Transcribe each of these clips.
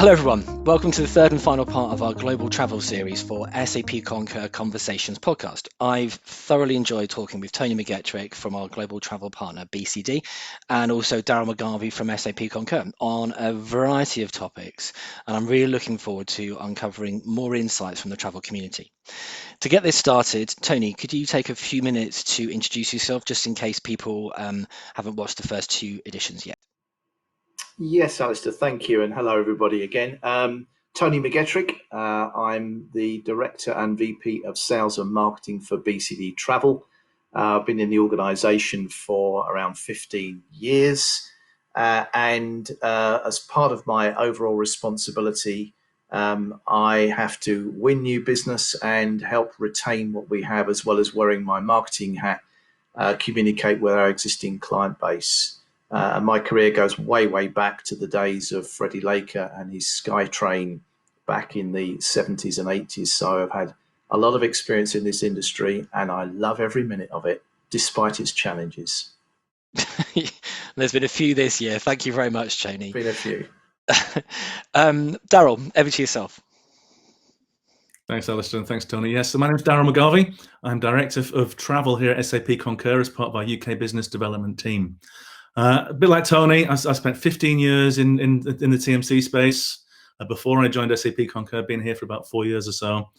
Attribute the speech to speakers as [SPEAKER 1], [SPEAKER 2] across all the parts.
[SPEAKER 1] Hello everyone, welcome to the third and final part of our global travel series for SAP Concur Conversations podcast. I've thoroughly enjoyed talking with Tony McGettrick from our global travel partner BCD and also Daryl McGarvey from SAP Concur on a variety of topics, and I'm really looking forward to uncovering more insights from the travel community. To get this started, Tony, could you take a few minutes to introduce yourself just in case people haven't watched the first two editions yet?
[SPEAKER 2] Yes, Alistair, thank you, and hello everybody again. Tony McGettrick, I'm the Director and VP of Sales and Marketing for BCD Travel. I've been in the organisation for around 15 years, and as part of my overall responsibility, I have to win new business and help retain what we have, as well as wearing my marketing hat, communicate with our existing client base. And my career goes way, way back to the days of Freddie Laker and his SkyTrain back in the 70s and 80s. So I've had a lot of experience in this industry, and I love every minute of it, despite its challenges.
[SPEAKER 1] There's been a few this year. Thank you very much, Tony.
[SPEAKER 2] Been a few.
[SPEAKER 1] Daryl, over to yourself.
[SPEAKER 3] Thanks, Alistair, and thanks, Tony. Yes, so my name's Daryl McGarvey. I'm Director of Travel here at SAP Concur as part of our UK Business Development team. A bit like Tony, I spent 15 years in the TMC space before I joined SAP Concur. Been here for about 4 years or so.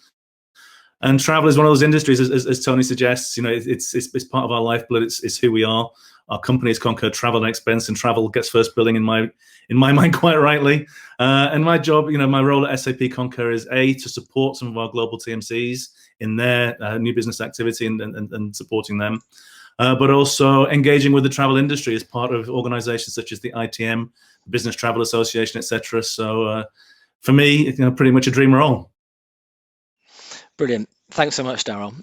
[SPEAKER 3] And travel is one of those industries, as Tony suggests. You know, it's part of our lifeblood. It's who we are. Our company is Concur Travel and Expense, and travel gets first billing in my mind, quite rightly. And my job, my role at SAP Concur is to support some of our global TMCs in their new business activity and supporting them. But also engaging with the travel industry as part of organizations such as the ITM, Business Travel Association, etc. So for me, pretty much a dream role.
[SPEAKER 1] Brilliant. Thanks so much, Daryl.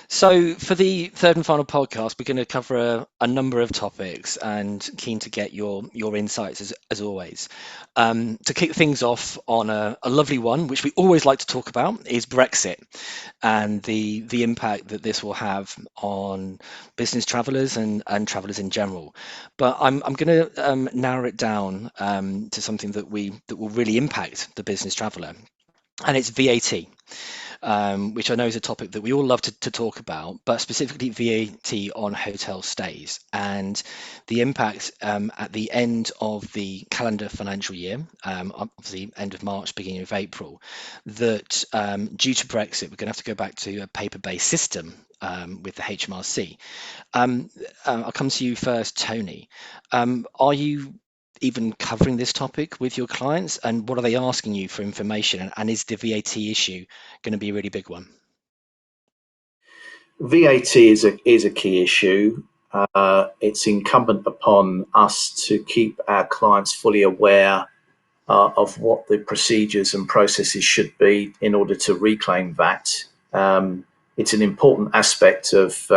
[SPEAKER 1] So for the third and final podcast, we're going to cover a number of topics, and keen to get your insights as always. To kick things off on a lovely one, which we always like to talk about, is Brexit and the impact that this will have on business travellers and travellers in general. But I'm going to narrow it down to something that will really impact the business traveller, and it's VAT. Which I know is a topic that we all love to talk about, but specifically VAT on hotel stays and the impact at the end of the calendar financial year, obviously end of March, beginning of April, that due to Brexit, we're going to have to go back to a paper-based system with the HMRC. I'll come to you first, Tony. Are you even covering this topic with your clients, and what are they asking you for information, and is the VAT issue going to be a really big one?
[SPEAKER 2] VAT is a key issue. It's incumbent upon us to keep our clients fully aware of what the procedures and processes should be in order to reclaim VAT. It's an important aspect of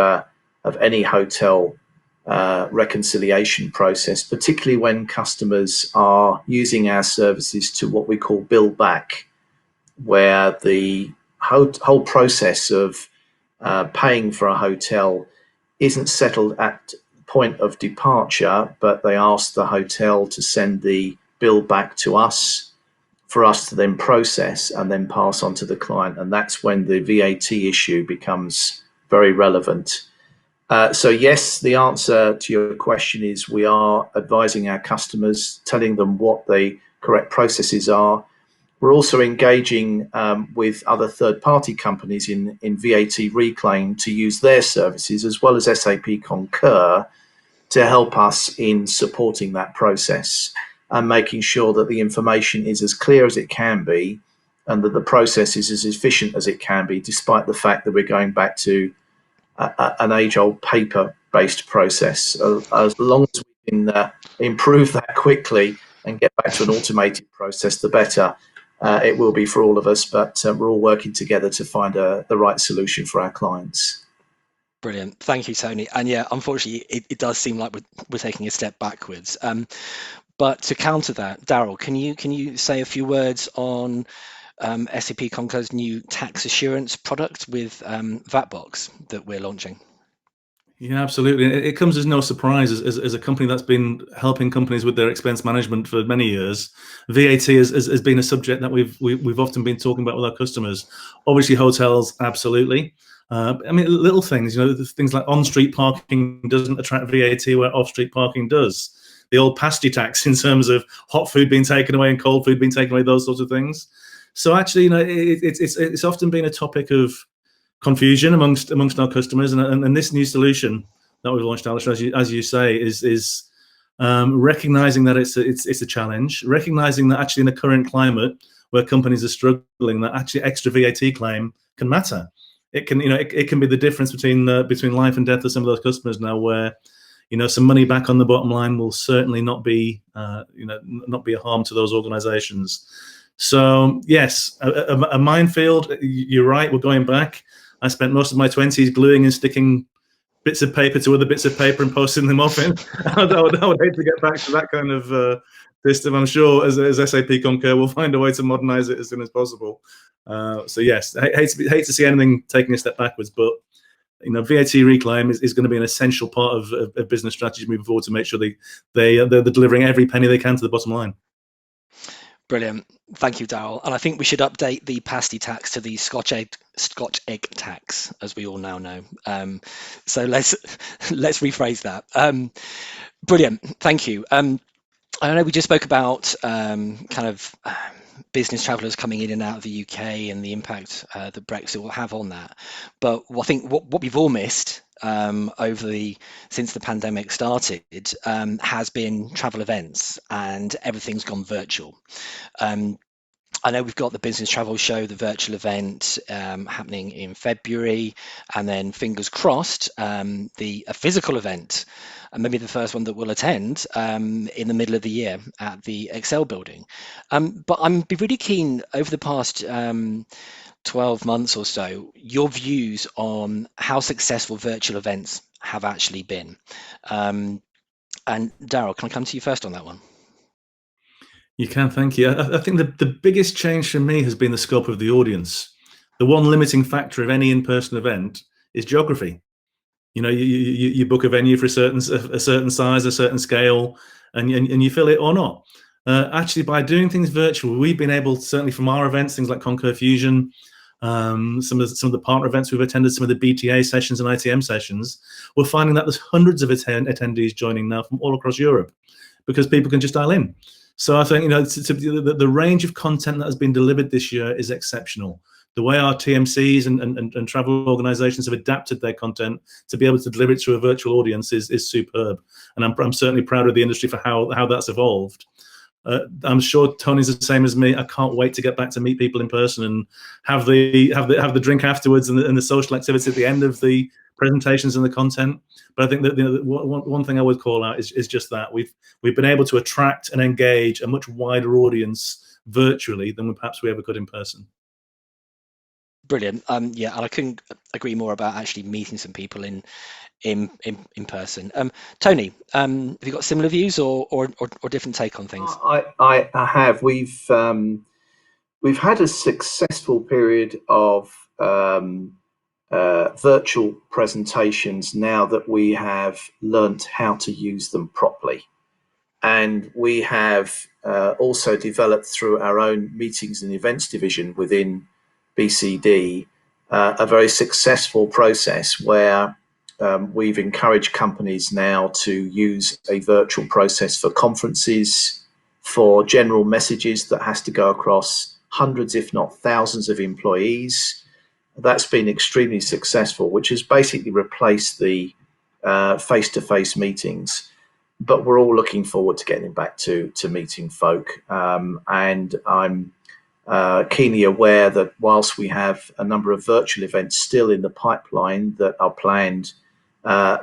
[SPEAKER 2] any hotel reconciliation process, particularly when customers are using our services to what we call bill back, where the whole process of paying for a hotel isn't settled at the point of departure, but they ask the hotel to send the bill back to us for us to then process and then pass on to the client. And that's when the VAT issue becomes very relevant. So yes, the answer to your question is we are advising our customers, telling them what the correct processes are. We're also engaging with other third-party companies in VAT reclaim to use their services, as well as SAP Concur, to help us in supporting that process and making sure that the information is as clear as it can be and that the process is as efficient as it can be, despite the fact that we're going back to an age-old paper-based process. As long as we can improve that quickly and get back to an automated process, the better it will be for all of us. But we're all working together to find the right solution for our clients.
[SPEAKER 1] Brilliant. Thank you, Tony. And yeah, unfortunately, it does seem like we're taking a step backwards. But to counter that, Daryl, can you say a few words on SAP Concur's new tax assurance product with VATbox that we're launching?
[SPEAKER 3] Yeah, absolutely. It comes as no surprise as a company that's been helping companies with their expense management for many years. VAT has been a subject that we've often been talking about with our customers. Obviously, hotels, absolutely. I mean, little things, things like on-street parking doesn't attract VAT where off-street parking does. The old pasty tax in terms of hot food being taken away and cold food being taken away, those sorts of things. So actually, it's often been a topic of confusion amongst our customers, and this new solution that we've launched, Alistair, as you say, is recognizing that it's a challenge, recognizing that actually in the current climate where companies are struggling, that actually extra VAT claim can matter. It can, it can be the difference between life and death of some of those customers now, where some money back on the bottom line will certainly not be not be a harm to those organizations. So yes, a minefield. You're right, we're going back. I spent most of my 20s gluing and sticking bits of paper to other bits of paper and posting them off in. I would hate to get back to that kind of system. I'm sure as SAP Concur, we'll find a way to modernize it as soon as possible. So yes, I hate to see anything taking a step backwards, but VAT reclaim is going to be an essential part of business strategy moving forward to make sure they're delivering every penny they can to the bottom line.
[SPEAKER 1] Brilliant. Thank you, Daryl. And I think we should update the pasty tax to the Scotch egg tax, as we all now know. So let's rephrase that. Brilliant. Thank you. I know we just spoke about kind of business travellers coming in and out of the UK and the impact that Brexit will have on that. But I think what we've all missed since the pandemic started has been travel events, and everything's gone virtual. I know we've got the Business Travel Show, the virtual event happening in February, and then fingers crossed, a physical event, and maybe the first one that we'll attend in the middle of the year at the Excel building. But I'm be really keen over the past 12 months or so, your views on how successful virtual events have actually been. And Daryl, can I come to you first on that one?
[SPEAKER 3] You can, thank you. I think the biggest change for me has been the scope of the audience. The one limiting factor of any in-person event is geography. You book a venue for a certain size, a certain scale, and you fill it or not. Actually, by doing things virtual, we've been able, certainly from our events, things like Concur Fusion, some of the partner events we've attended, some of the BTA sessions and ITM sessions, we're finding that there's hundreds of attendees joining now from all across Europe, because people can just dial in. So I think the range of content that has been delivered this year is exceptional. The way our TMCs and travel organisations have adapted their content to be able to deliver it to a virtual audience is superb, and I'm certainly proud of the industry for how that's evolved. I'm sure Tony's the same as me. I can't wait to get back to meet people in person and have the drink afterwards and the social activity at the end of the presentations and the content. But I think that one thing I would call out is just that we've been able to attract and engage a much wider audience virtually than perhaps we ever could in person.
[SPEAKER 1] Brilliant. Yeah, and I couldn't agree more about actually meeting some people in person. Tony, have you got similar views or different take on things?
[SPEAKER 2] I have. We've had a successful period of virtual presentations now that we have learnt how to use them properly. And we have also developed through our own meetings and events division within BCD a very successful process where we've encouraged companies now to use a virtual process for conferences, for general messages that has to go across hundreds, if not thousands of employees. That's been extremely successful, which has basically replaced the face-to-face meetings. But we're all looking forward to getting back to meeting folk. And I'm keenly aware that whilst we have a number of virtual events still in the pipeline that are planned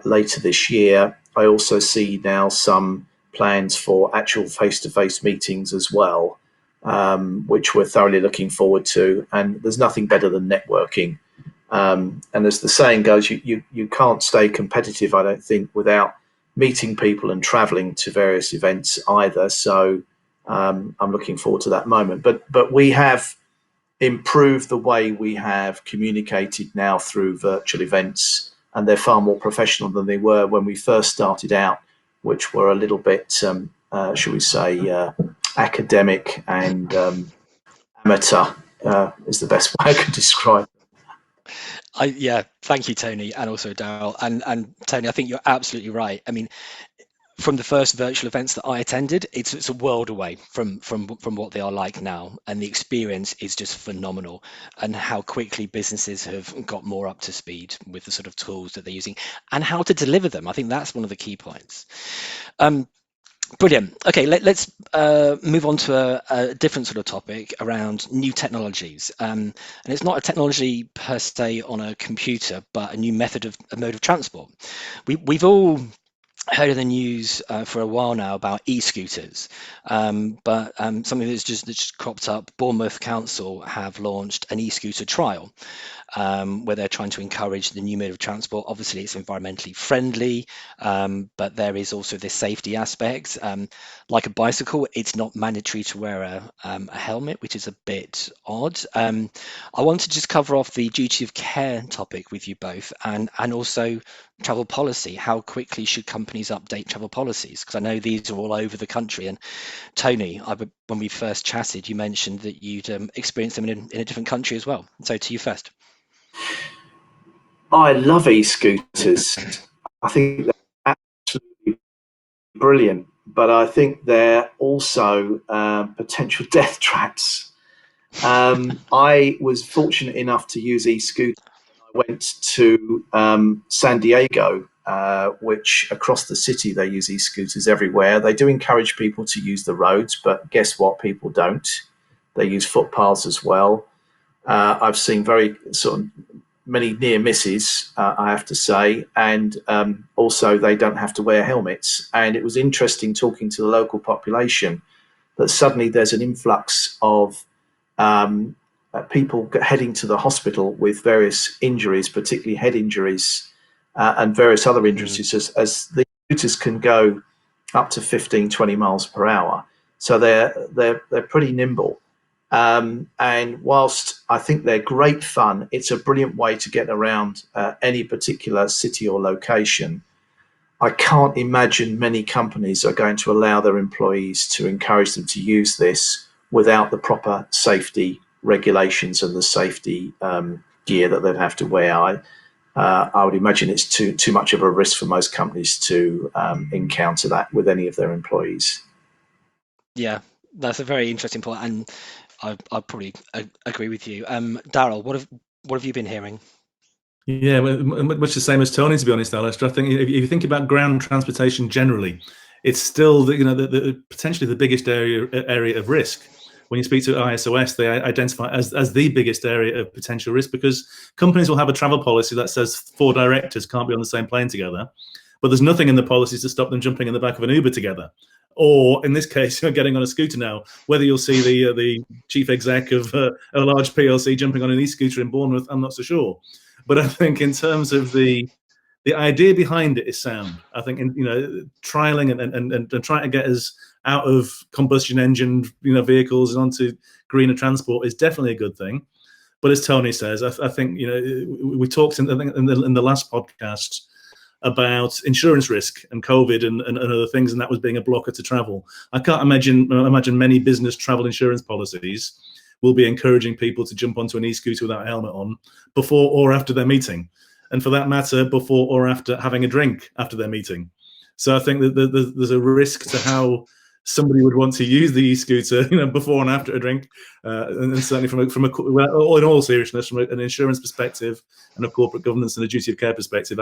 [SPEAKER 2] later this year, I also see now some plans for actual face-to-face meetings as well, which we're thoroughly looking forward to. And there's nothing better than networking. And as the saying goes, you can't stay competitive, I don't think, without meeting people and traveling to various events either. So I'm looking forward to that moment. But we have improved the way we have communicated now through virtual events and they're far more professional than they were when we first started out, which were a little bit, shall we say, academic and amateur, is the best way I could describe it.
[SPEAKER 1] Yeah, thank you, Tony, and also Daryl. And Tony, I think you're absolutely right. I mean, from the first virtual events that I attended, it's a world away from what they are like now, and the experience is just phenomenal. And how quickly businesses have got more up to speed with the sort of tools that they're using and how to deliver them. I think that's one of the key points. Brilliant. Okay, let's move on to a different sort of topic around new technologies. And it's not a technology per se on a computer, but a new a mode of transport. We've all heard in the news for a while now about e-scooters, but something that's just cropped up. Bournemouth Council have launched an e-scooter trial, where they're trying to encourage the new mode of transport. Obviously, it's environmentally friendly, but there is also this safety aspect. Like a bicycle, it's not mandatory to wear a helmet, which is a bit odd. I want to just cover off the duty of care topic with you both, and also travel policy. How quickly should companies update travel policies? Because I know these are all over the country. And Tony, when we first chatted, you mentioned that you'd experienced them in a different country as well. So to you first.
[SPEAKER 2] I love e-scooters. I think they're absolutely brilliant, but I think they're also potential death traps. I was fortunate enough to use e-scooters. I went to San Diego, which across the city they use e-scooters everywhere. They do encourage people to use the roads, but guess what? People don't. They use footpaths as well. I've seen very sort of many near misses, I have to say, and also they don't have to wear helmets. And it was interesting talking to the local population that suddenly there's an influx of people heading to the hospital with various injuries, particularly head injuries and various other injuries, as the scooters can go up to 15, 20 miles per hour. So they're pretty nimble. And whilst I think they're great fun, it's a brilliant way to get around any particular city or location. I can't imagine many companies are going to allow their employees to encourage them to use this without the proper safety regulations and the safety gear that they'd have to wear. I would imagine it's too much of a risk for most companies to encounter that with any of their employees.
[SPEAKER 1] Yeah, that's a very interesting point, and I probably agree with you. Daryl, what have you been hearing?
[SPEAKER 3] Yeah, much the same as Tony, to be honest, Alistair. I think if you think about ground transportation generally, it's still the potentially the biggest area of risk. When you speak to ISOS, they identify as the biggest area of potential risk, because companies will have a travel policy that says 4 directors can't be on the same plane together, but there's nothing in the policies to stop them jumping in the back of an Uber together. Or in this case, getting on a scooter now. Whether you'll see the chief exec of a large PLC jumping on an e-scooter in Bournemouth, I'm not so sure. But I think in terms of the idea behind it is sound. I think trialing and trying to get us out of combustion engine vehicles and onto greener transport is definitely a good thing. But as Tony says, I think we talked in the last podcast about insurance risk and COVID and other things, and that was being a blocker to travel. I can't imagine many business travel insurance policies will be encouraging people to jump onto an e-scooter without a helmet on before or after their meeting, and for that matter, before or after having a drink after their meeting. So I think that there's a risk to how somebody would want to use the e-scooter, before and after a drink, and certainly from a in all seriousness, from an insurance perspective and a corporate governance and a duty of care perspective,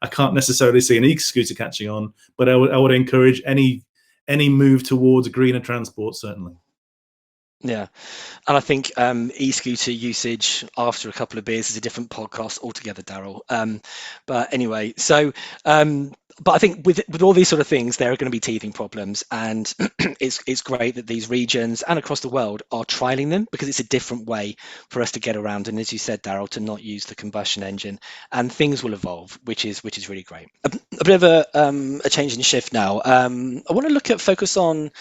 [SPEAKER 3] I can't necessarily see an e-scooter catching on, but I would encourage any move towards greener transport, certainly.
[SPEAKER 1] Yeah, and I think e-scooter usage after a couple of beers is a different podcast altogether, Daryl. But anyway, so but I think with all these sort of things, there are going to be teething problems, and it's great that these regions and across the world are trialing them, because it's a different way for us to get around, and as you said, Daryl, to not use the combustion engine, and things will evolve, which is really great. a bit of a change in shift now. I want to focus on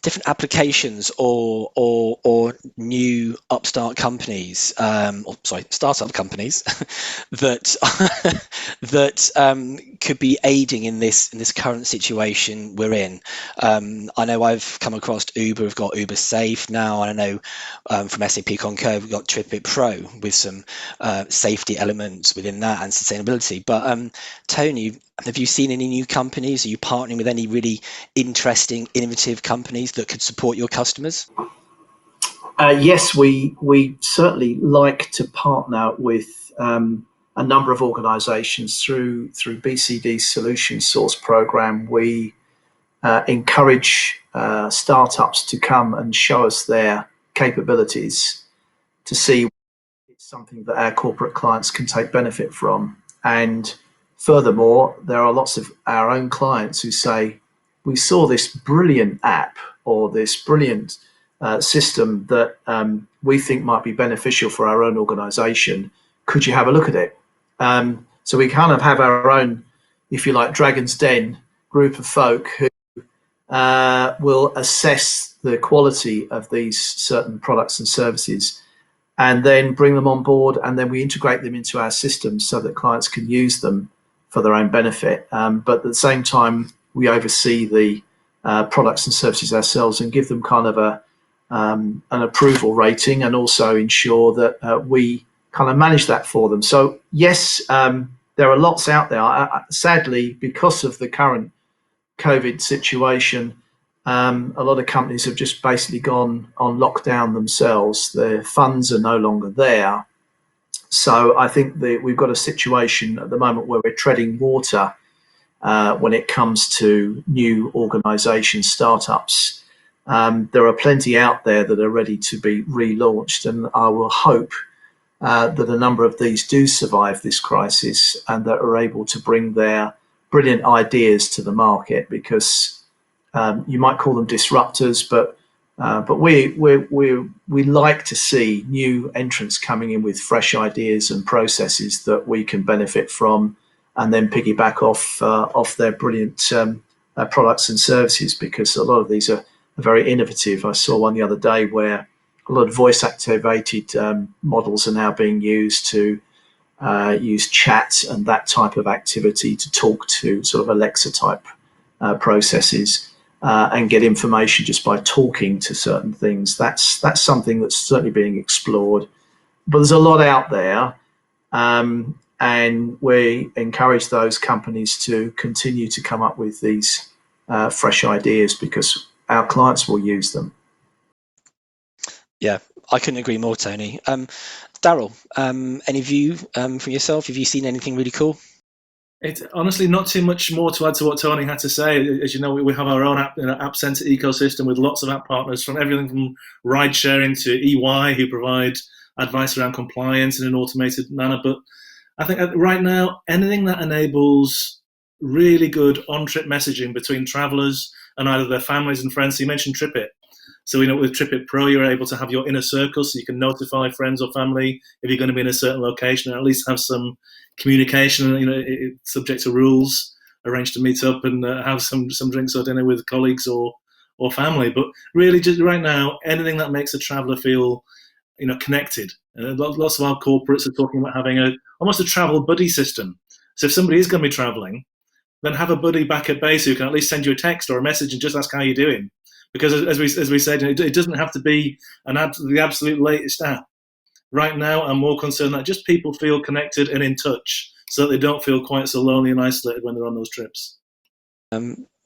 [SPEAKER 1] different applications or new upstart companies, or sorry, startup companies that that could be aiding in this current situation we're in. I know I've come across Uber. We've got Uber Safe now, and I know from SAP Concur we've got TripIt Pro with some safety elements within that and sustainability. But Tony, have you seen any new companies? Are you partnering with any really interesting, innovative companies that could support your customers?
[SPEAKER 2] Yes, we certainly like to partner with a number of organisations through BCD's Solution Source program. We encourage startups to come and show us their capabilities to see if it's something that our corporate clients can take benefit from. And furthermore, there are lots of our own clients who say, we saw this brilliant app or this brilliant system that we think might be beneficial for our own organisation. Could you have a look at it? So we kind of have our own, if you like, Dragon's Den group of folk who will assess the quality of these certain products and services and then bring them on board, and then we integrate them into our systems so that clients can use them for their own benefit. But at the same time, we oversee the products and services ourselves and give them kind of an approval rating, and also ensure that we kind of manage that for them. So yes, there are lots out there. Sadly, because of the current COVID situation, a lot of companies have just basically gone on lockdown themselves. Their funds are no longer there. So I think that we've got a situation at the moment where we're treading water when it comes to new organisations, startups. There are plenty out there that are ready to be relaunched, and I will hope that a number of these do survive this crisis and that are able to bring their brilliant ideas to the market, because you might call them disruptors, but we like to see new entrants coming in with fresh ideas and processes that we can benefit from, and then piggyback off their brilliant products and services, because a lot of these are very innovative. I saw one the other day where a lot of voice activated models are now being used to use chat and that type of activity to talk to sort of Alexa type processes and get information just by talking to certain things. That's something that's certainly being explored, but there's a lot out there, and we encourage those companies to continue to come up with these fresh ideas, because our clients will use them.
[SPEAKER 1] Yeah, I couldn't agree more, Tony. Daryl, any view from yourself? Have you seen anything really cool?
[SPEAKER 3] It's honestly not too much more to add to what Tony had to say. As you know, we have our own app center ecosystem with lots of app partners, from everything from ride sharing to EY, who provide advice around compliance in an automated manner. But I think right now, anything that enables really good on-trip messaging between travelers and either their families and friends. So you mentioned TripIt. So with TripIt Pro, you're able to have your inner circle, so you can notify friends or family if you're going to be in a certain location, and at least have some communication, subject to rules, arrange to meet up and have some drinks or dinner with colleagues or family. But really, just right now, anything that makes a traveller feel connected. Lots of our corporates are talking about having almost a travel buddy system. So if somebody is going to be travelling, then have a buddy back at base who can at least send you a text or a message and just ask how you're doing. Because as we said, it doesn't have to be the absolute latest app. Right now, I'm more concerned that just people feel connected and in touch, so that they don't feel quite so lonely and isolated when they're on those trips.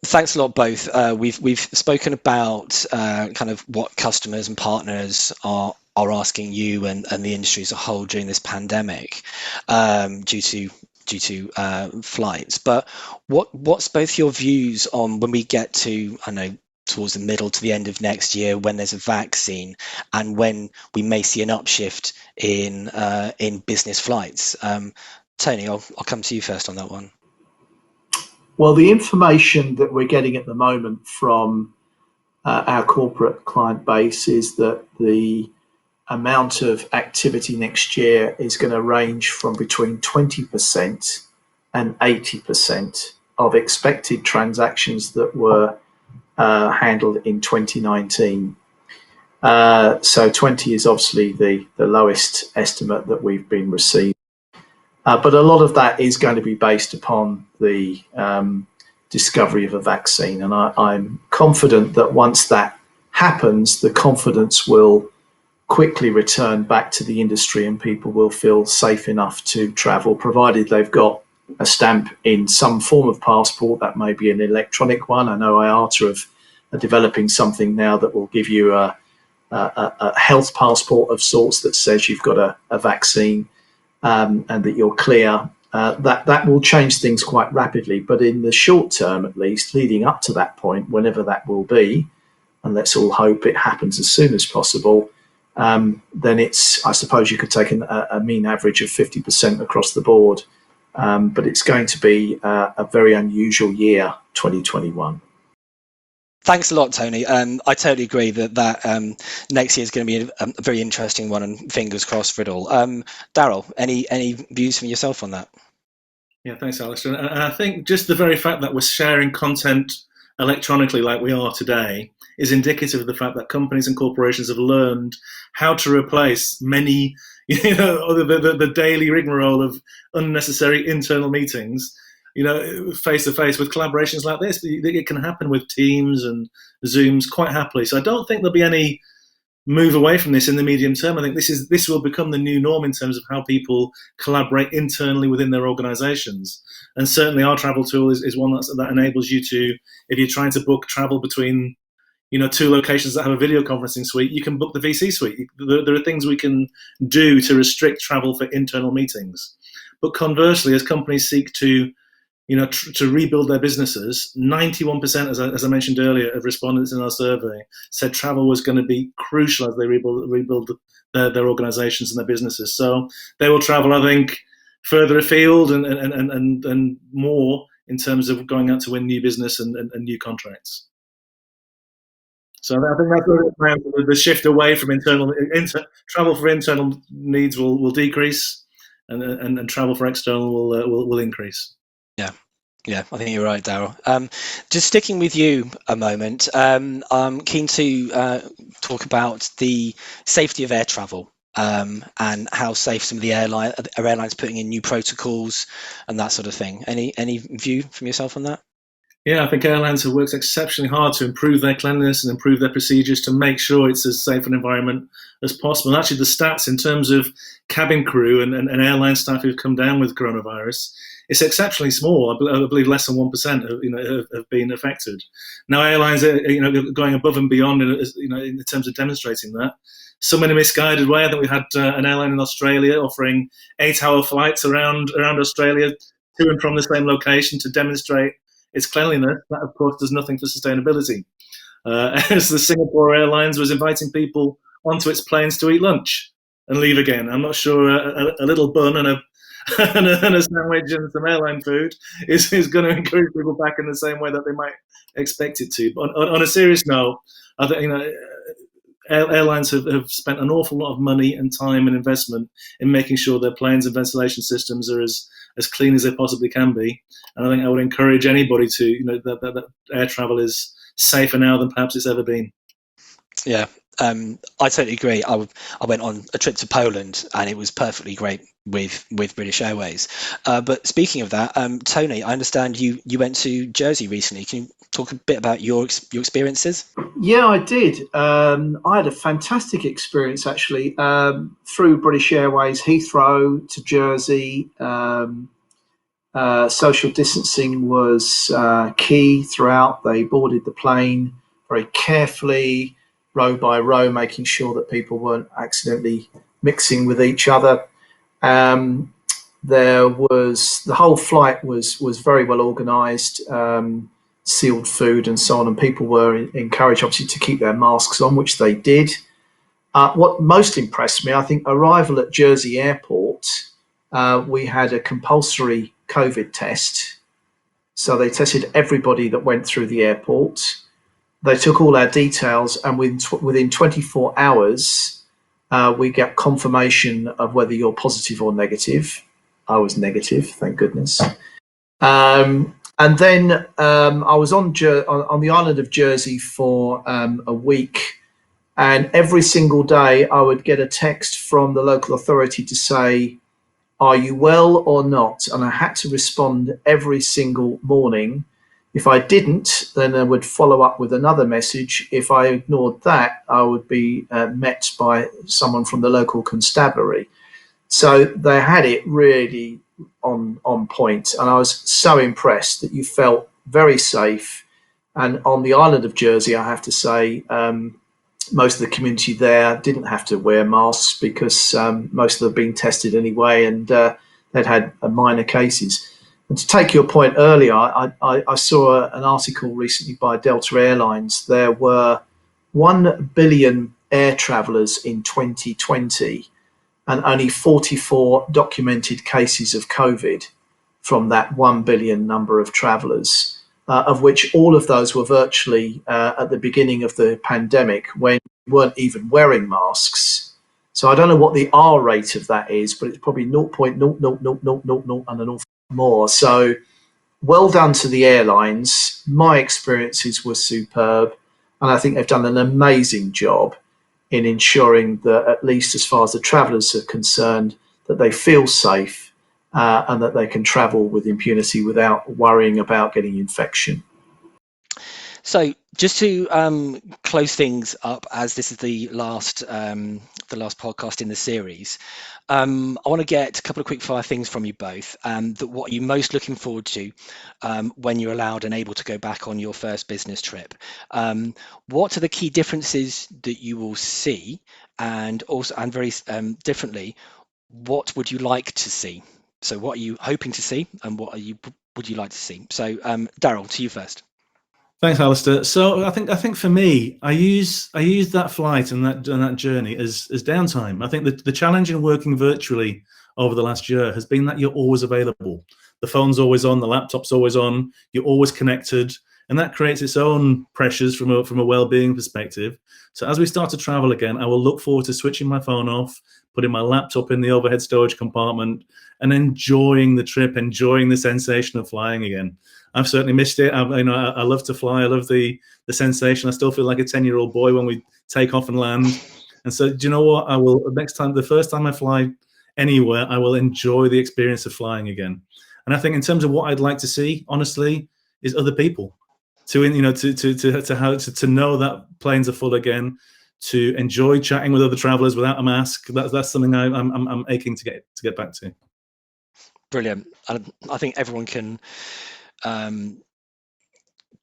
[SPEAKER 1] Thanks a lot, both. We've spoken about kind of what customers and partners are asking you and the industry as a whole during this pandemic, due to flights. But what's both your views on when we get to, I know, towards the middle to the end of next year, when there's a vaccine and when we may see an upshift in business flights? Tony, I'll come to you first on that one.
[SPEAKER 2] Well, the information that we're getting at the moment from our corporate client base is that the amount of activity next year is going to range from between 20% and 80%. of expected transactions that were handled in 2019. So 20 is obviously the lowest estimate that we've been receiving. But a lot of that is going to be based upon the discovery of a vaccine. And I'm confident that once that happens, the confidence will quickly return back to the industry and people will feel safe enough to travel, provided they've got a stamp in some form of passport. That may be an electronic one. I know IATA are developing something now that will give you a health passport of sorts that says you've got a vaccine and that you're clear. That will change things quite rapidly. But in the short term, at least, leading up to that point, whenever that will be, and let's all hope it happens as soon as possible, then I suppose you could take a mean average of 50% across the board. But it's going to be a very unusual year, 2021.
[SPEAKER 1] Thanks a lot, Tony. I totally agree that next year is going to be a very interesting one, and fingers crossed for it all. Daryl, any views from yourself on that?
[SPEAKER 3] Yeah, thanks, Alistair. And I think just the very fact that we're sharing content electronically like we are today is indicative of the fact that companies and corporations have learned how to replace many, the daily rigmarole of unnecessary internal meetings, face to face with collaborations like this. It can happen with Teams and Zooms quite happily. So I don't think there'll be any move away from this in the medium term. I think this will become the new norm in terms of how people collaborate internally within their organizations. And certainly our travel tool is one that enables you to, if you're trying to book travel between two locations that have a video conferencing suite, you can book the VC suite. There are things we can do to restrict travel for internal meetings. But conversely, as companies seek to to rebuild their businesses, 91%, as I mentioned earlier, of respondents in our survey said travel was going to be crucial as they rebuild their organizations and their businesses. So they will travel, I think, further afield and more in terms of going out to win new business and new contracts. So I think that's the shift away from travel for internal needs will decrease, and travel for external will increase.
[SPEAKER 1] Yeah, I think you're right, Daryl. Just sticking with you a moment, I'm keen to talk about the safety of air travel and how safe some of the airlines putting in new protocols and that sort of thing. Any view from yourself on that?
[SPEAKER 3] Yeah, I think airlines have worked exceptionally hard to improve their cleanliness and improve their procedures to make sure it's as safe an environment as possible. And actually, the stats in terms of cabin crew and airline staff who've come down with coronavirus, it's exceptionally small. I believe less than 1% have been affected. Now, airlines are going above and beyond in terms of demonstrating that. Some in a misguided way. I think we had an airline in Australia offering 8-hour flights around Australia to and from the same location to demonstrate its cleanliness. That, of course, does nothing for sustainability. As the Singapore Airlines was inviting people onto its planes to eat lunch and leave again. I'm not sure a little bun and a sandwich and some airline food is going to encourage people back in the same way that they might expect it to. But on a serious note, I think airlines have spent an awful lot of money and time and investment in making sure their planes and ventilation systems are as clean as they possibly can be. And I think I would encourage anybody to, that air travel is safer now than perhaps it's ever been.
[SPEAKER 1] Yeah, I totally agree. I went on a trip to Poland and it was perfectly great with British Airways. But speaking of that, Tony, I understand you went to Jersey recently. Can you talk a bit about your experiences?
[SPEAKER 2] Yeah, I did. I had a fantastic experience actually through British Airways, Heathrow to Jersey. Social distancing was key throughout. They boarded the plane very carefully, row by row, making sure that people weren't accidentally mixing with each other. There was the whole flight was very well organised, sealed food and so on, and people were encouraged obviously to keep their masks on, which they did. What most impressed me, I think, arrival at Jersey Airport, we had a compulsory COVID test. So they tested everybody that went through the airport. They took all our details, and within 24 hours, we get confirmation of whether you're positive or negative. I was negative, thank goodness. And And then I was on the island of Jersey for a week, and every single day I would get a text from the local authority to say, "Are you well or not?" And I had to respond every single morning. If I didn't, then I would follow up with another message. If I ignored that, I would be met by someone from the local constabulary. So they had it really on point, and I was so impressed that you felt very safe. And on the island of Jersey, I have to say, most of the community there didn't have to wear masks because most of them had been tested anyway, and they'd had minor cases. And to take your point earlier, I saw an article recently by Delta Airlines. There were 1 billion air travellers in 2020 and only 44 documented cases of COVID from that 1 billion number of travellers, of which all of those were virtually at the beginning of the pandemic when we weren't even wearing masks. So I don't know what the R rate of that is, but it's probably 0.00000 and an awful more. So well done to the airlines. My experiences were superb, and I think they've done an amazing job in ensuring that, at least as far as the travellers are concerned, that they feel safe and that they can travel with impunity without worrying about getting infection.
[SPEAKER 1] So just to close things up, as this is the last podcast in the series, I want to get a couple of quick fire things from you both. That what are you most looking forward to when you're allowed and able to go back on your first business trip? What are the key differences that you will see, and also, and very differently, what would you like to see? So what are you hoping to see, and what would you like to see? So Daryl, to you first.
[SPEAKER 3] Thanks, Alistair. So I think for me, I use that flight and that journey as downtime. I think that the challenge in working virtually over the last year has been that you're always available. The phone's always on, the laptop's always on, you're always connected, and that creates its own pressures from a well-being perspective. So as we start to travel again, I will look forward to switching my phone off, putting my laptop in the overhead storage compartment, and enjoying the trip, enjoying the sensation of flying again. I've certainly missed it. I love to fly. I love the sensation. I still feel like a 10-year-old boy when we take off and land. And so, do you know what? I will next time, the first time I fly anywhere, I will enjoy the experience of flying again. And I think in terms of what I'd like to see, honestly, is other people to know that planes are full again, to enjoy chatting with other travelers without a mask. That's something I'm aching to get back to.
[SPEAKER 1] Brilliant. I think everyone can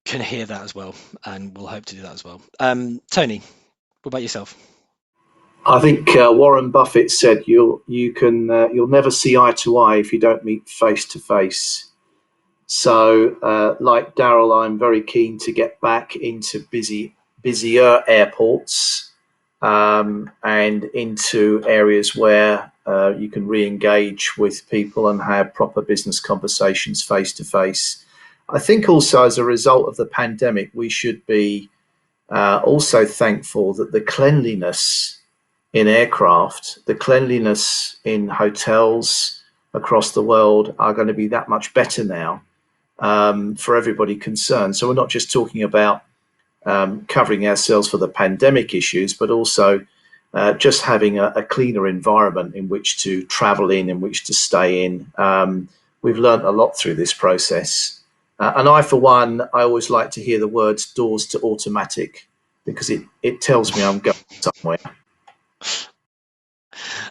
[SPEAKER 1] hear that as well, and we'll hope to do that as well. Tony, what about yourself?
[SPEAKER 2] I think Warren Buffett said you'll never see eye to eye if you don't meet face to face. So, like Daryl, I'm very keen to get back into busier airports and into areas where you can re-engage with people and have proper business conversations face to face. I think also as a result of the pandemic, we should be also thankful that the cleanliness in aircraft, the cleanliness in hotels across the world are going to be that much better now for everybody concerned. So we're not just talking about covering ourselves for the pandemic issues, but also just having a cleaner environment in which to travel in which to stay in. We've learned a lot through this process. And I, for one, I always like to hear the words doors to automatic because it tells me I'm going somewhere.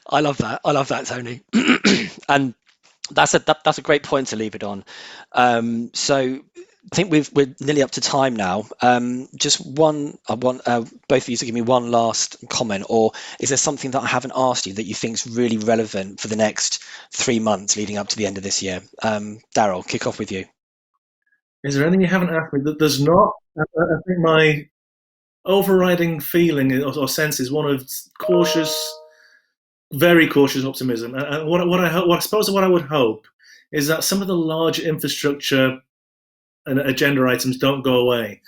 [SPEAKER 1] I love that, Tony. And that's a great point to leave it on. So I think we're nearly up to time now. Just one, I want both of you to give me one last comment, or is there something that I haven't asked you that you think is really relevant for the next 3 months leading up to the end of this year? Daryl, kick off with you.
[SPEAKER 3] Is there anything you haven't asked me? That there's not. I think my overriding feeling or sense is one of very cautious optimism. And what I suppose what I would hope is that some of the large infrastructure and agenda items don't go away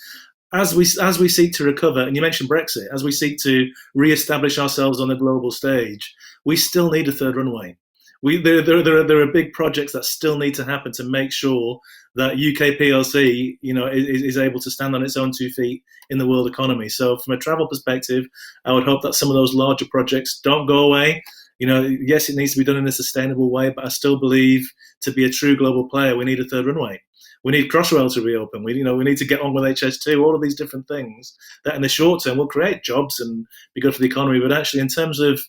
[SPEAKER 3] as we seek to recover. And you mentioned Brexit. As we seek to re-establish ourselves on the global stage, we still need a third runway. There are big projects that still need to happen to make sure that UK PLC, is able to stand on its own 2 feet in the world economy. So from a travel perspective, I would hope that some of those larger projects don't go away. Yes, it needs to be done in a sustainable way, but I still believe to be a true global player, we need a third runway. We need Crossrail to reopen. We need to get on with HS2, all of these different things that in the short term will create jobs and be good for the economy. But actually, in terms of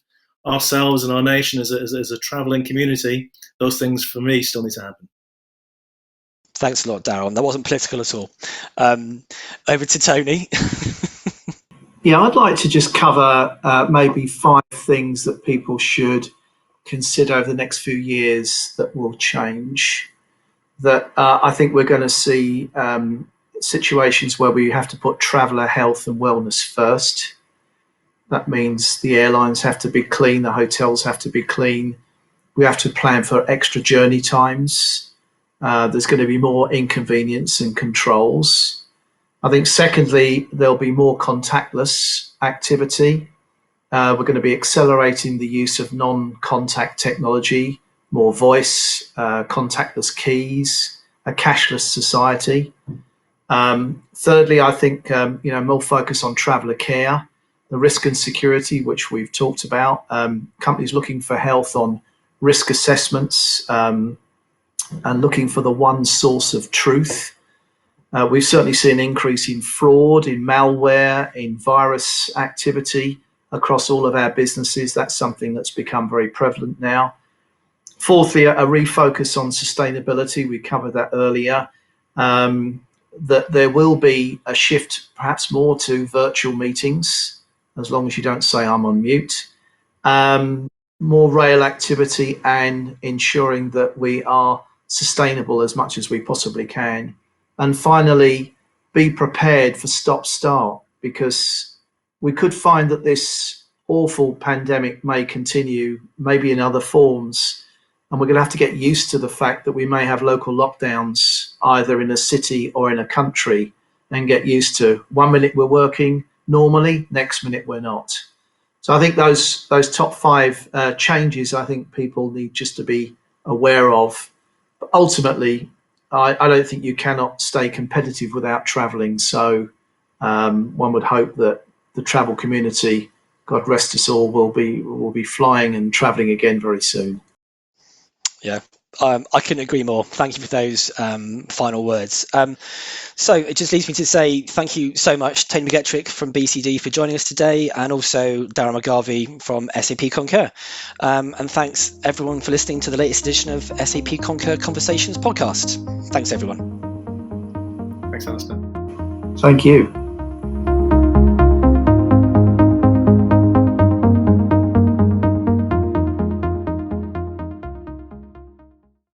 [SPEAKER 3] ourselves and our nation as a travelling community, those things for me still need to happen.
[SPEAKER 1] Thanks a lot, Darryl. That wasn't political at all. Over to Tony.
[SPEAKER 2] Yeah, I'd like to just cover maybe 5 things that people should consider over the next few years that will change. That I think we're going to see situations where we have to put traveller health and wellness first. That means the airlines have to be clean, the hotels have to be clean. We have to plan for extra journey times. There's going to be more inconvenience and controls. I think secondly, there'll be more contactless activity. We're going to be accelerating the use of non-contact technology, more voice, contactless keys, a cashless society. Thirdly, I think more focus on traveller care, the risk and security, which we've talked about. Companies looking for health on risk assessments and looking for the one source of truth. We've certainly seen an increase in fraud, in malware, in virus activity across all of our businesses. That's something that's become very prevalent now. Fourthly, a refocus on sustainability. We covered that earlier. That there will be a shift perhaps more to virtual meetings, as long as you don't say I'm on mute. More rail activity and ensuring that we are sustainable as much as we possibly can. And finally, be prepared for stop-start, because we could find that this awful pandemic may continue, maybe in other forms, and we're going to have to get used to the fact that we may have local lockdowns either in a city or in a country, and get used to 1 minute we're working normally, next minute we're not. So I think those top 5 changes I think people need just to be aware of. But ultimately, I don't think you cannot stay competitive without travelling. So one would hope that the travel community, God rest us all, will be flying and travelling again very soon.
[SPEAKER 1] Yeah, I couldn't agree more. Thank you for those final words. So it just leaves me to say thank you so much, Tony McGettrick from BCD, for joining us today, and also Darryl McGarvey from SAP Concur. And thanks everyone for listening to the latest edition of SAP Concur Conversations podcast. Thanks everyone.
[SPEAKER 3] Thanks, Alistair.
[SPEAKER 2] Thank you.